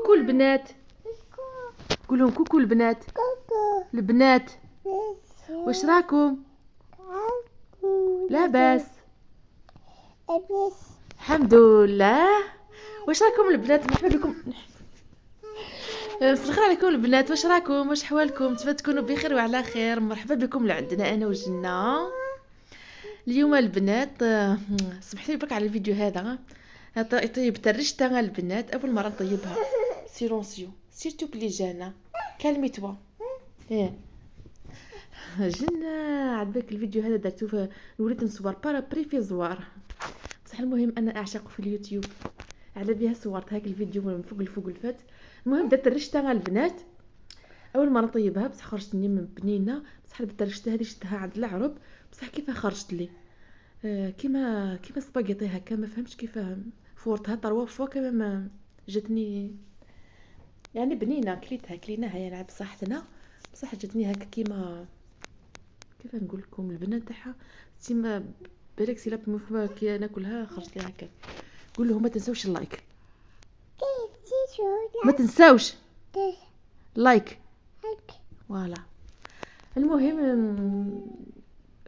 كوكو البنات. قولهم كوكو البنات. البنات واش راكم؟ لاباس الحمد لله. واش راكم البنات؟ مرحبا بكم. مسخر عليكم البنات. واش راكم؟ واش حوالكم؟ نتمنى تكونوا بخير وعلى خير. مرحبا بكم لعندنا انا وجنة اليوم البنات. سمحوا لي برك على الفيديو هذا. طيبت الرشته البنات، اول مره نطيبها. سيلونسيو سيرتو بلي جانا كالمي توا. جنة عجبك الفيديو هذا درتو وليت نصور بارا بريفي زوار بصح. المهم انا اعشق في اليوتيوب على بها صورت هاك الفيديو من فوق الفات. المهم درت الرشته البنات اول مره نطيبها بصح خرجت لي من بنينه. بصح درت الرشته هذه شفتها عند العرب بصح كيفاه خرجت لي كيما سباغيطي هكا. ما فهمتش كيفاه فورتها طروا فوا كما ما جاتني يعني بنينه. كليناها يعني بصحتنا بصح جاتني هكا كيما كيف نقول لكم البنات تاعها تيما بالك سي لابمو كي ناكلها خرجت لي هكا. قول لهم ما تنساوش اللايك. ما تنساوش لايك. فوالا. المهم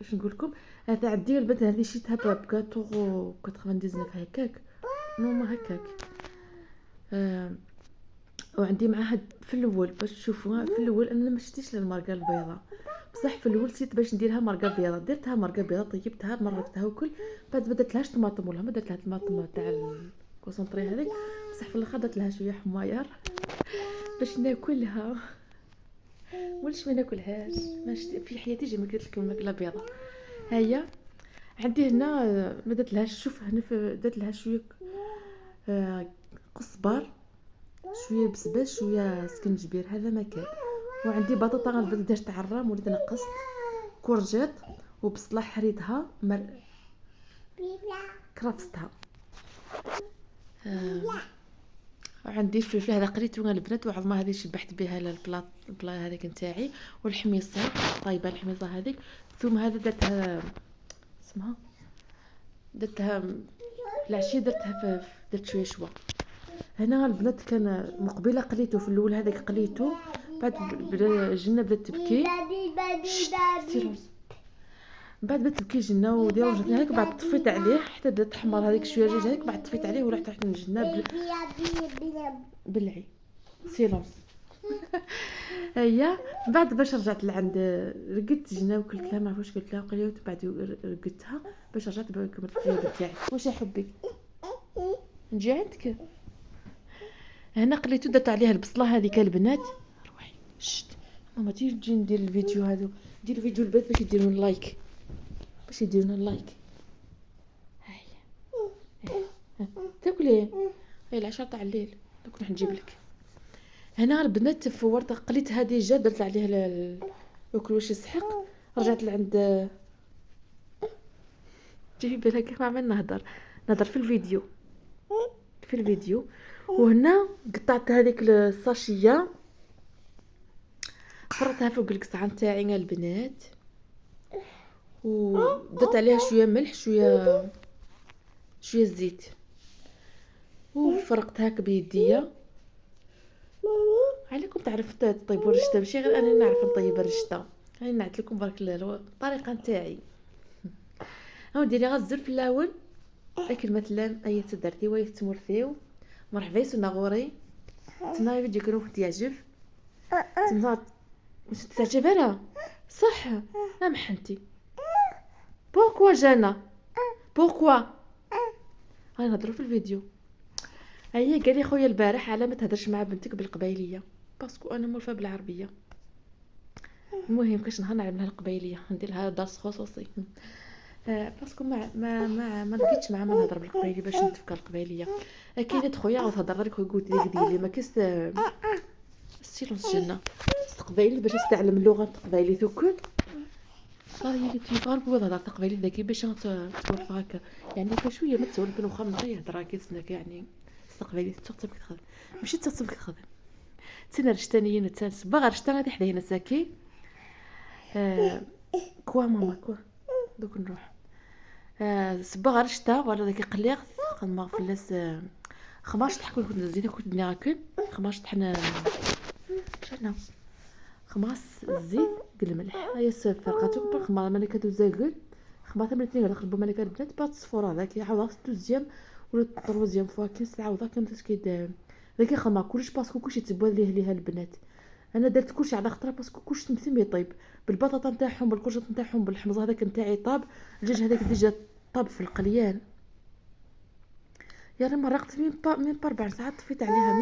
اش نقول لكم هذا عندي البنت هذه شيتها بكاطو 99 هكاك نورمال هكاك. وعندي معاها في الاول باش تشوفوها. في الاول انا ما شتيش الماركه البيضاء بصح في الاول نسيت باش نديرها ماركه بيضاء. درتها ماركه بيضاء طيبتها مرقتها وكل. بعد ما درتلهاش طماطم ولا ما درت لها طماطم تاع الكونسونطري هذيك بصح في الاخر درت لها شويه حماير باش ناكلها. وليش ما ناكلهاش؟ ما في حياتي جي ما كلت لكم الماكله بيضاء. هيا عندي هنا ما درت لهاش. شوف هنا درت لها شويه قزبر شويه بسباس شويه سكنجبير هذا ما كان. وعندي بطاطا غنبدا درت عرام وليت نقصت كورجيت وبصله حريتها كرفستها. وعندي الفلفل هذا قريته البنات وعظمه هذه شبحت بها البلا هذاك نتاعي. والحميصه طايبه الحميصه هذيك. ثم هذا درتها اسمها درتها العشيه درتها درت شويه شوا. هنا البنات كان مقبله قليته في الاول هذاك قليته. بعد جنة بدات تبكي. بعد بدات تبكي جنة وديروجتني هذيك. بعد طفيت عليه حتى بدات تحمر هذيك شويه رجع هذيك. بعد طفيت عليه ورحت من جنة بلعي سيلونس. هيا بعد باش رجعت لعند رقدت جنة وقلت لها ما عرفوش قلت لها قليت. بعد رقدتها باش رجعت كملت الطياب تاعي. واش يا حبي نجي عندك؟ هنا قليتو درت عليها البصله هذيك البنات. روحي شت ماما تيجي ندير الفيديو هذا. دير الفيديو البنات باش يديرون لايك هيا تاكلي هاي العشرة تاع الليل دوك راح نجيب لك. هنا البنات فورت قليت هذه جا درت عليها ياكل واش يسحق. رجعت لعند جيب بالها كيف عملنا نهضر في الفيديو. وهنا قطعت هذيك الساشيه فرطها فوق القصعه نتاعي البنات. ودرت عليها شويه ملح شويه زيت وفرقتها هكا بيديا. عليكم تعرفوا تطيبوا الرشته ماشي غير انا نعرف نطيب الرشته. هاني نعت لكم برك الطريقه نتاعي. هاو ديري غزل في الاول اكل مثلا اي تدرتي وي تمرثيو مرحبا سنغوري تناي فيديو كانوا يعجب تمضات مش تعجب انا صح محنتي بوركوا جانا بوركوا هاي نهضروا في الفيديو. هيا قال لي خويا البارح على ما تهدرش مع بنتك بالقبايليه باسكو انا مولفه بالعربيه. المهم كاش نهار نعلم لها القبايليه ندير لها درس خصوصي باسكو ما لقيتش مع ما نهضر بالقبايليه باش نتفكر القبايليه. كاينه خويا عاود هضر لك قلت لك ديري ما كاس سيلونس جنة استقبايلي باش نستعلم اللغه التقبايليه توكل. هي اللي تيفارق ولا هضر تقبايلي ذاكي باش توقف هكا يعني شويه ما تسول كانوا خام غير يهضر كيسنك يعني استقبايلي تخدم كتخدم ماشي تخدم كتخدم تسنى رشتانيين وتسنس باغا رشتا غادي حدا هنا ساكي. كوا ماما كوا دوك نروح صباغ رشتا ولا داك قليغ ما فلاس خماش تحكوا كنت زيد كنت بني راكن خماش طحنا شحنا خماس الزيت قل الملح هيا فرقاتو بالخمار ملي كدوز كل خمار من الاثنين غنخربو ملي البنات بات الصفور هذاك يعاود دوزيام ولا تروزيام فوا كاين ساعه وضا كنت كيد داك الخمار كلش باسكو كلشي تبوا ليها البنات. انا درت كلشي على خطره باسكو كلشي تمثل يطيب بالبطاطا نتاعهم بالكرجه نتاعهم بالحمص هذاك نتاعي طاب الدجاج هذاك ديجا طاب في القليان. يا راه مرقت من با 4 ساعات طفيت عليها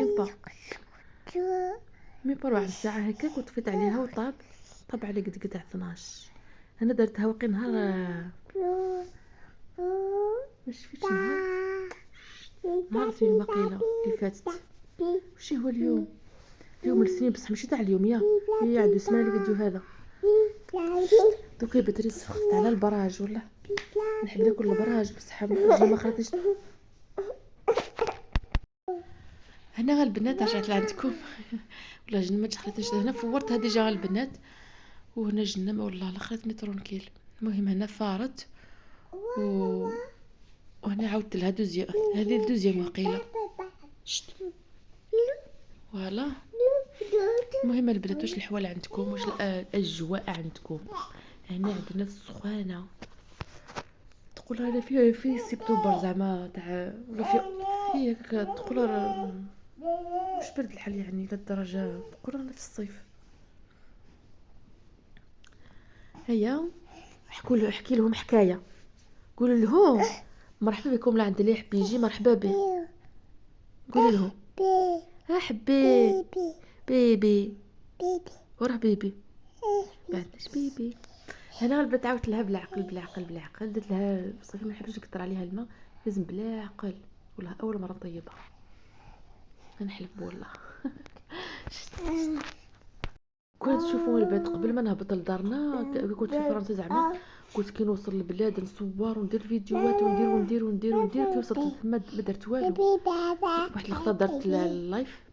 من با 4 ساعه هكاك وطفيت عليها وطاب طاب على قد 12. انا درتها واقي نهار واش فيش نهار الاثنين واقيلا اللي فاتت. وش هو اليوم الاثنين بصح ماشي تاع اليوم يا هي عندو سمانه الفيديو هذا. دوكا بدري سخت على البراج والله نحب ناكل البراج بصح ما خرجتش. هنا البنات رجعت لعندكم ولا جن ما دخلتش هنا فورتها ديجا البنات وهنا جنة والله لا خرجت مترونكيل. المهم هنا فارت وهنا عاودت لها دوزيام هذه الدوزيام واقيله فوالا. المهم البنات واش الحوال عندكم واش الاجواء عندكم؟ هنا عندنا السخانه تقول هذا في سبتمبر زعما تاع ولا في تقول واش برد الحال يعني للدرجه تقول انا في الصيف. هيا احكي لهم حكايه قولوا لهم مرحبا بكم لعند اللي يحب يجي مرحبا به. قولوا لهم حبي بيبي وراه بيبي بعدش بيبي. هنا البنت عاودت لها بالعقل درت لها بصح ما نحبش نكثر عليها الماء لازم بلا عقل ولا اول مره نطيبها نحلف بالله. كنت تشوفوا البنات قبل ما نهبط لدارنا كنت في فرنسا زعما كنت كي نوصل للبلاد نصور وندير فيديوهات وندير كي وصلت ما درت والو. واحد اللقطه درت اللايف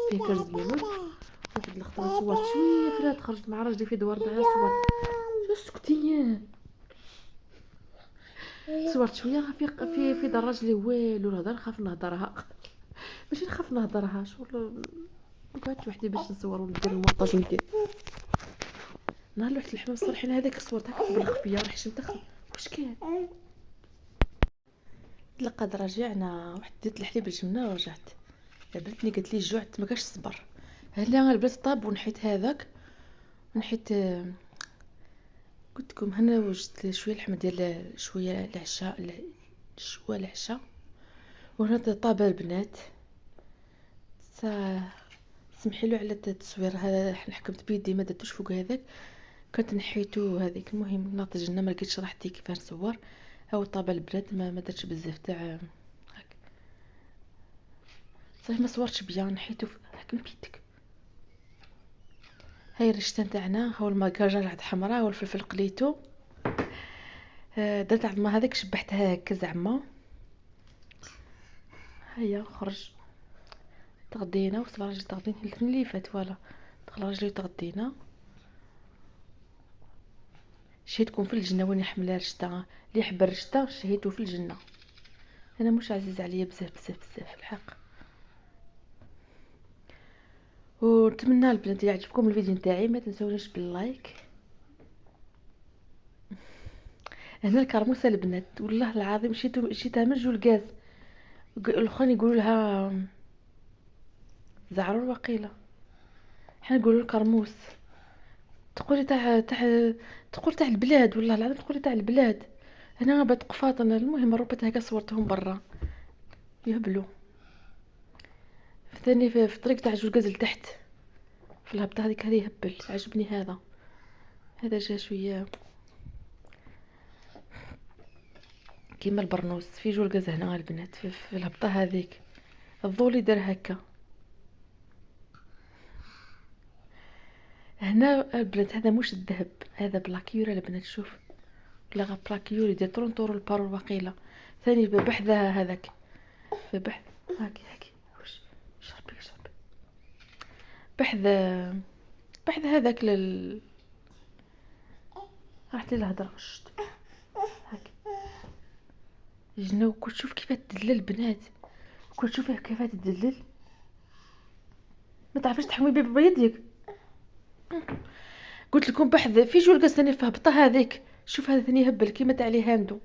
فيه كرز بيموت واحد اللقطه صورت شويه فرات خرجت مع راجلي في دوار دعاء صورت سكتيه صورت شويه في دراج لي والو نهضر نخاف نهضرها ماشي نخاف نهضرها شغل قعدت وحدي باش نصور وندير المونتاج وندير نهار رحت للحمام الصالحين هذاك صورت هكا بالخفيه راح شمت واش كان لقد رجعنا واحد ديت الحليب بالجبنه ورجعت بنتني قالت لي جوعت ما كاش الصبر. هلا البلاد طاب ونحيت هذاك ونحيت قلت لكم هنا وجدت شويه اللحمه ديال شويه العشاء وهنا طاب البنات سمحي له على التصوير هذا حكمت بيدي ما درتوش فوق هذاك كنت نحيتو هذيك. المهم ناطج لنا ما لقيتش راحتي كيف نصور هاو طابع البنات ما درتش بزاف تاع هاك صحيح ما صورتش بيان نحيتو حكم بيدك. هاي الرشته تاعنا هاو الماكاجا عاد حمراء والفلفل قليتو درت عظمه هذاك شبحتها هكا زعما. هيا خرج تغدينا وصل راجلي تغدينا الاثنين اللي فات فوالا دخل راجلي تغدينا. شهيتكم في الجنه وين حمله رشته اللي يحب الرشته شهيتو في الجنه. انا مش عزيز عليا بزاف الحق. ونتمنى البنات يعجبكم الفيديو نتاعي ما تنسونيش باللايك. هنا الكرموسه البنات والله العظيم شيتها من جو الغاز الاخرين يقولوا لها زعرور وقيله حنا نقولوا الكرموس تقولي تقول تاع البلاد والله العظيم تقولي تاع البلاد. هنا بات قفاطنا المهم الروبات هكا صورتهم برا يهبلوا ثاني في طريق تاع جوج لتحت في الهبطه هذيك هذه يهبل عجبني هذا جا شويه كيما البرنوس في جوج هنا البنات في الهبطه هذيك الضولي دار هكا. هنا البنات هذا مش الذهب هذا بلاكيور البنات شوف لا بلاكيور يدير طرونطور البارو وقيله ثاني بحذا هذاك بحذ هاكي واش شربي بحذ هذاك راحت لي الهضره شت هاكي جنو كنت تشوف كيف تدلل البنات كنت تشوف كيف تدلل ما تعرفيش تحكمي بيه بيديك. قلت لكم بحث في جولقه ثاني فهبطه هذيك. شوف هذا ثاني هبل كيما تاع لي هاندو.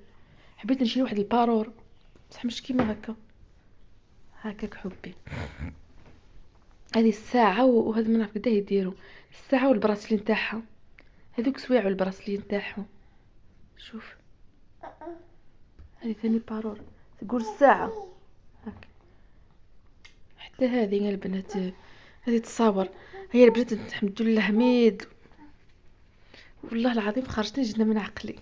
حبيت نشري واحد البارور بصح مش كيما هكا. هكاك حبي. هذه الساعه وهذا ما نعرف قداه يديروا الساعه والبراسلين تاعها. هذوك سوايع والبراسلين تاعهم. شوف هذه ثاني بارور تقول الساعه هكا. حتى هذه البنات هذه تصاور. هي البنات الحمد لله حميد. والله العظيم خرجتني جدا من عقلي.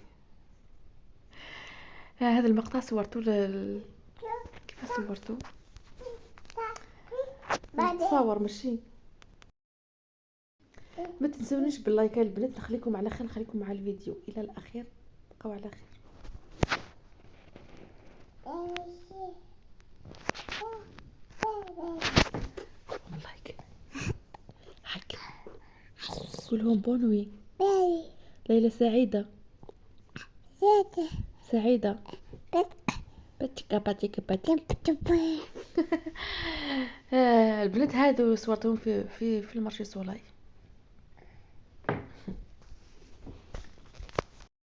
هذا المقطع صورته كيف صورته تصور ماشي. ما تنسونيش باللايك البنات. نخليكم على خير نخليكم مع الفيديو الى الاخير. بقوا على خير. لايك حك قولهم بونوي. ليلة سعيدة. سعيدة. باتيكا باتيكا باتيكا. البنات هادو صورتهم في المارشي سولاي.